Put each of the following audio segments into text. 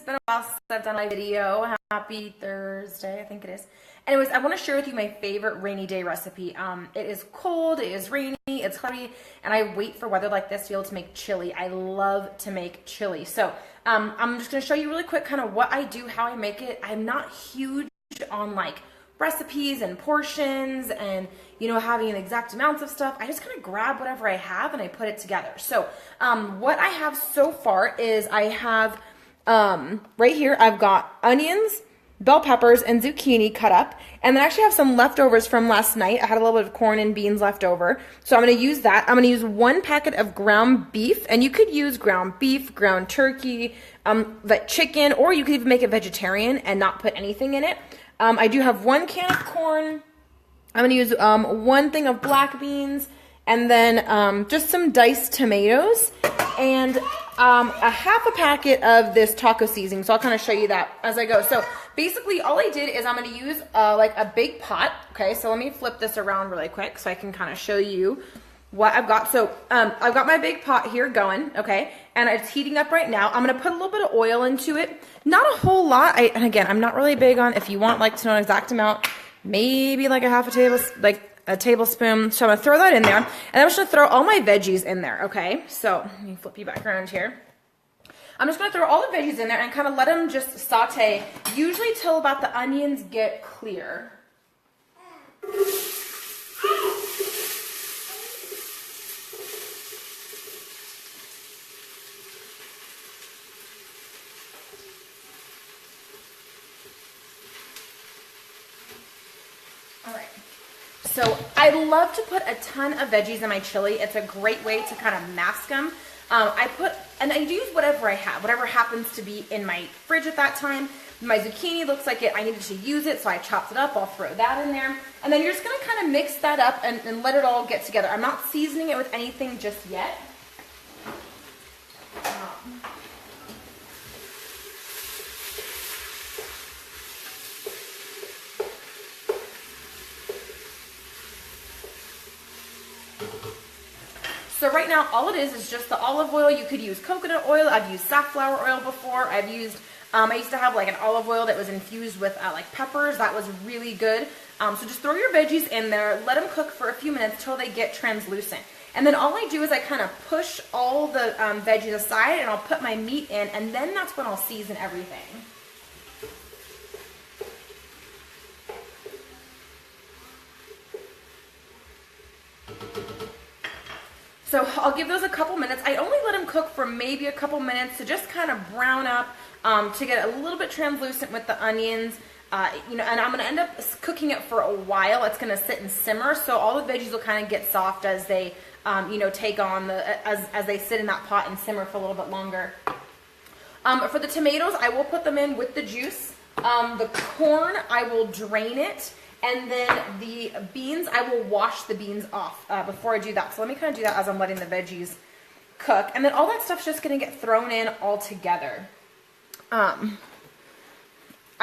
been a while since I've done my video. Happy Thursday, I think it is. Anyways, I want to share with you my favorite rainy day recipe. It is cold, it is rainy, it's cloudy, and I wait for weather like this to be able to make chili. I love to make chili. So I'm just going to show you really quick kind of what I do, how I make it. I'm not huge on like recipes and portions and, you know, having exact amounts of stuff. I just kind of grab whatever I have and I put it together. So what I have so far is I have right here, I've got onions, bell peppers, and zucchini cut up. And then I actually have some leftovers from last night. I had a little bit of corn and beans left over. So I'm going to use that. I'm going to use 1 packet of ground beef. And you could use ground beef, ground turkey, chicken, or you could even make it vegetarian and not put anything in it. I do have 1 can of corn. I'm going to use 1 thing of black beans. And then just some diced tomatoes. And a half a packet of this taco seasoning. So I'll kind of show you that as I go. So basically all I did is I'm going to use like a big pot. Okay, so let me flip this around really quick so I can kind of show you what I've got. So I've got my big pot here going, okay, and it's heating up right now. I'm going to put a little bit of oil into it. Not a whole lot. And again, I'm not really big on, if you want like to know an exact amount, maybe like a half a tablespoon. So I'm going to throw that in there. And I'm just going to throw all my veggies in there, okay? So let me flip you back around here. I'm just going to throw all the veggies in there and kind of let them just saute, usually till about the onions get clear. So I love to put a ton of veggies in my chili. It's a great way to kind of mask them. And I use whatever I have, whatever happens to be in my fridge at that time. My zucchini looks like I needed to use it, so I chopped it up. I'll throw that in there. And then you're just gonna kind of mix that up and let it all get together. I'm not seasoning it with anything just yet. So right now, all it is just the olive oil. You could use coconut oil. I've used safflower oil before. I used to have like an olive oil that was infused with like peppers. That was really good. So just throw your veggies in there, let them cook for a few minutes till they get translucent. And then all I do is I kind of push all the veggies aside and I'll put my meat in, and then that's when I'll season everything. So I'll give those a couple minutes. I only let them cook for maybe a couple minutes to just kind of brown up, to get a little bit translucent with the onions. You know, and I'm going to end up cooking it for a while. It's going to sit and simmer, so all the veggies will kind of get soft as they, you know, take on as they sit in that pot and simmer for a little bit longer. For the tomatoes, I will put them in with the juice. The corn, I will drain it. And then the beans, I will wash the beans off before I do that. So let me kind of do that as I'm letting the veggies cook. And then all that stuff's just going to get thrown in all together. I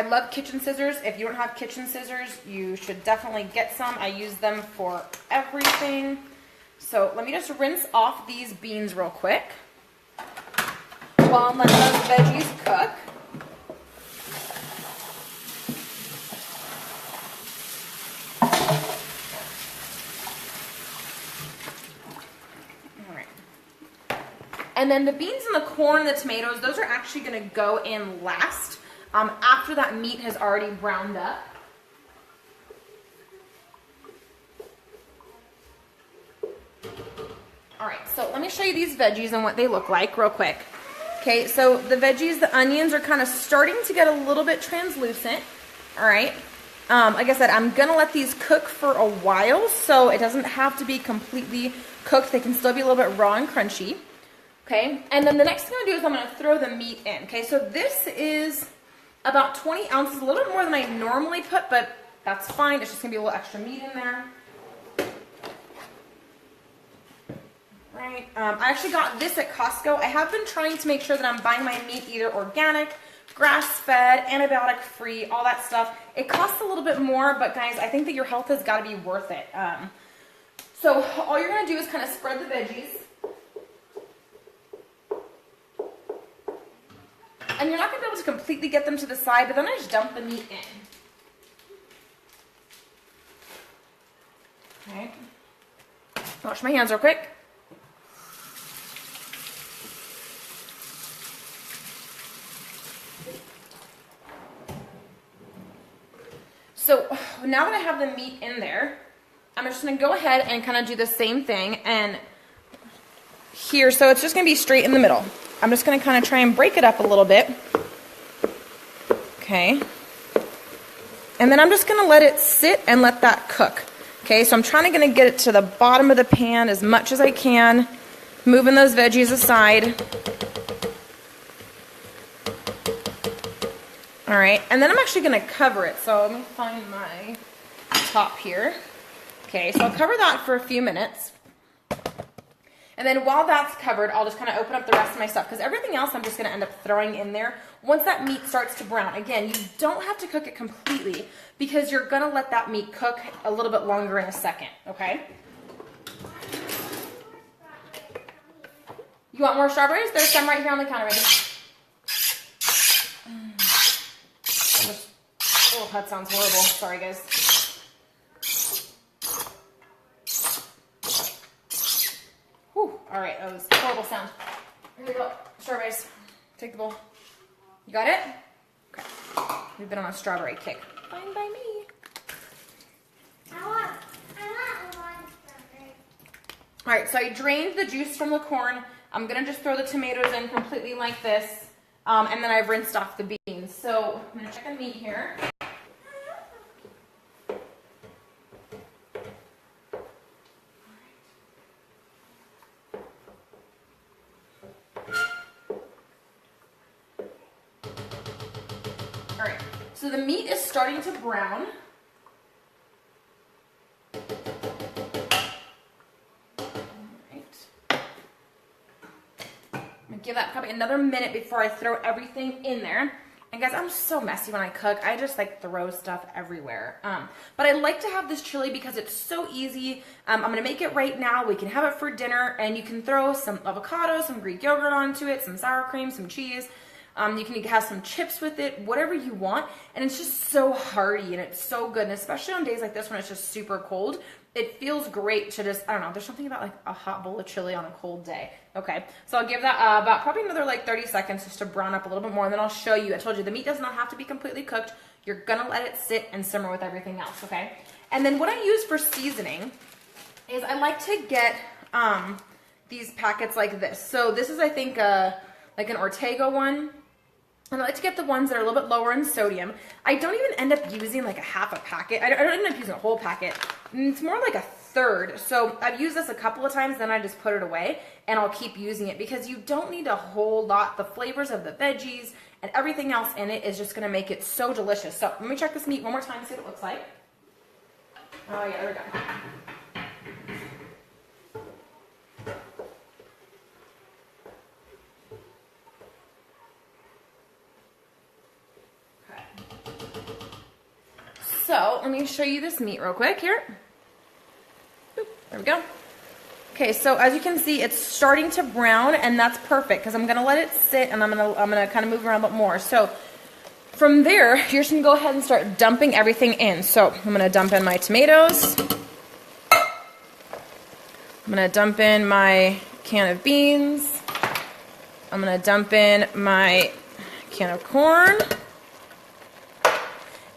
love kitchen scissors. If you don't have kitchen scissors, you should definitely get some. I use them for everything. So let me just rinse off these beans real quick while I'm letting those veggies cook. And then the beans and the corn and the tomatoes, those are actually going to go in last, after that meat has already browned up. All right, so let me show you these veggies and what they look like real quick. Okay, so the veggies, the onions are kind of starting to get a little bit translucent. All right. Like I said, I'm going to let these cook for a while, so it doesn't have to be completely cooked. They can still be a little bit raw and crunchy. Okay, and then the next thing I'm going to do is I'm going to throw the meat in. Okay, so this is about 20 ounces, a little bit more than I normally put, but that's fine. It's just going to be a little extra meat in there. Right, I actually got this at Costco. I have been trying to make sure that I'm buying my meat either organic, grass-fed, antibiotic-free, all that stuff. It costs a little bit more, but guys, I think that your health has got to be worth it. So all you're going to do is kind of spread the veggies. And you're not going to be able to completely get them to the side, but then I just dump the meat in. Okay. Wash my hands real quick. So now that I have the meat in there, I'm just going to go ahead and kind of do the same thing. And here, so it's just going to be straight in the middle. I'm just going to kind of try and break it up a little bit. Okay. And then I'm just going to let it sit and let that cook. Okay, so I'm trying to get it to the bottom of the pan as much as I can, moving those veggies aside. All right, and then I'm actually going to cover it. So let me find my top here. Okay, so I'll cover that for a few minutes. And then while that's covered, I'll just kind of open up the rest of my stuff, because everything else I'm just going to end up throwing in there once that meat starts to brown. Again, you don't have to cook it completely, because you're going to let that meat cook a little bit longer in a second, okay? You want more strawberries? There's some right here on the counter, ready? Oh, that sounds horrible. Sorry, guys. Whew. All right, that was a horrible sound. Here we go. Strawberries. Take the bowl. You got it? Okay. We've been on a strawberry kick. Fine by me. I want strawberry. All right, so I drained the juice from the corn. I'm going to just throw the tomatoes in completely like this. And then I've rinsed off the beans. So I'm going to check the meat here. All right, so the meat is starting to brown. Give that probably another minute before I throw everything in there. And guys, I'm so messy when I cook. I just like throw stuff everywhere. But I like to have this chili because it's so easy. I'm gonna make it right now. We can have it for dinner, and you can throw some avocado, some Greek yogurt onto it, some sour cream, some cheese. You can have some chips with it, whatever you want. And it's just so hearty and it's so good. And especially on days like this when it's just super cold, it feels great to just, I don't know, there's something about like a hot bowl of chili on a cold day. Okay, so I'll give that about probably another like 30 seconds just to brown up a little bit more, and then I'll show you. I told you the meat does not have to be completely cooked. You're gonna let it sit and simmer with everything else, okay? And then what I use for seasoning is I like to get these packets like this. So this is, I think, like an Ortega one. And I like to get the ones that are a little bit lower in sodium. I don't even end up using like a half a packet. I don't end up using a whole packet. It's more like a third. So I've used this a couple of times, then I just put it away and I'll keep using it because you don't need a whole lot. The flavors of the veggies and everything else in it is just gonna make it so delicious. So let me check this meat one more time, see what it looks like. Oh yeah, there we go. So let me show you this meat real quick here. Oop, there we go. Okay, so as you can see, it's starting to brown, and that's perfect because I'm gonna let it sit, and I'm gonna kind of move around a bit more. So from there, you're just gonna go ahead and start dumping everything in. So I'm gonna dump in my tomatoes. I'm gonna dump in my can of beans. I'm gonna dump in my can of corn.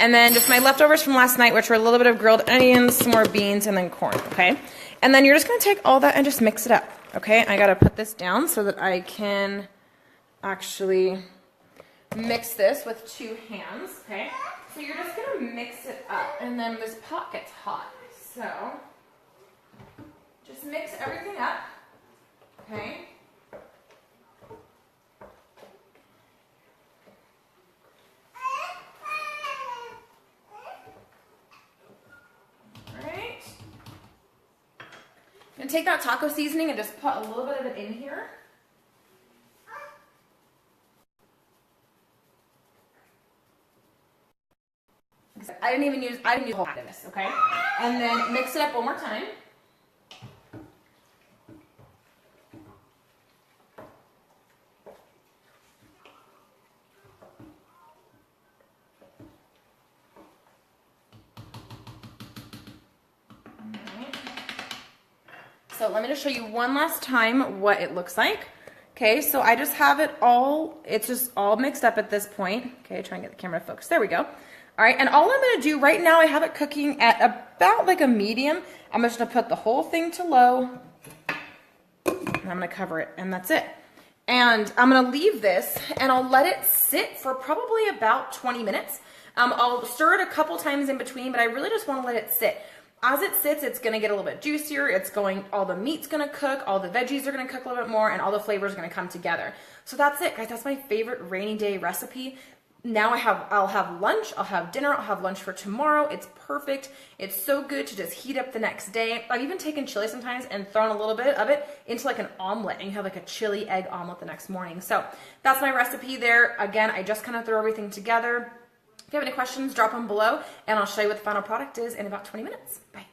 And then just my leftovers from last night, which were a little bit of grilled onions, some more beans, and then corn, okay? And then you're just gonna take all that and just mix it up, okay? I gotta put this down so that I can actually mix this with two hands, okay? So you're just gonna mix it up, and then this pot gets hot. So just mix everything up, okay? And take that taco seasoning and just put a little bit of it in here. I didn't use a whole pack of this, okay? And then mix it up one more time. So let me just show you one last time what it looks like. Okay, so I just have it all, it's just all mixed up at this point. Okay, try and get the camera to focus. There we go. All right, and all I'm gonna do right now, I have it cooking at about like a medium. I'm just gonna put the whole thing to low, and I'm gonna cover it, and that's it. And I'm gonna leave this, and I'll let it sit for probably about 20 minutes. I'll stir it a couple times in between, but I really just wanna let it sit. As it sits, it's gonna get a little bit juicier. All the meat's gonna cook, all the veggies are gonna cook a little bit more, and all the flavors are gonna come together. So that's it, guys. That's my favorite rainy day recipe. Now I'll have lunch, I'll have dinner, I'll have lunch for tomorrow. It's perfect. It's so good to just heat up the next day. I've even taken chili sometimes and thrown a little bit of it into like an omelet, and you have like a chili egg omelet the next morning. So that's my recipe there. Again, I just kind of throw everything together. If you have any questions, drop them below, and I'll show you what the final product is in about 20 minutes. Bye.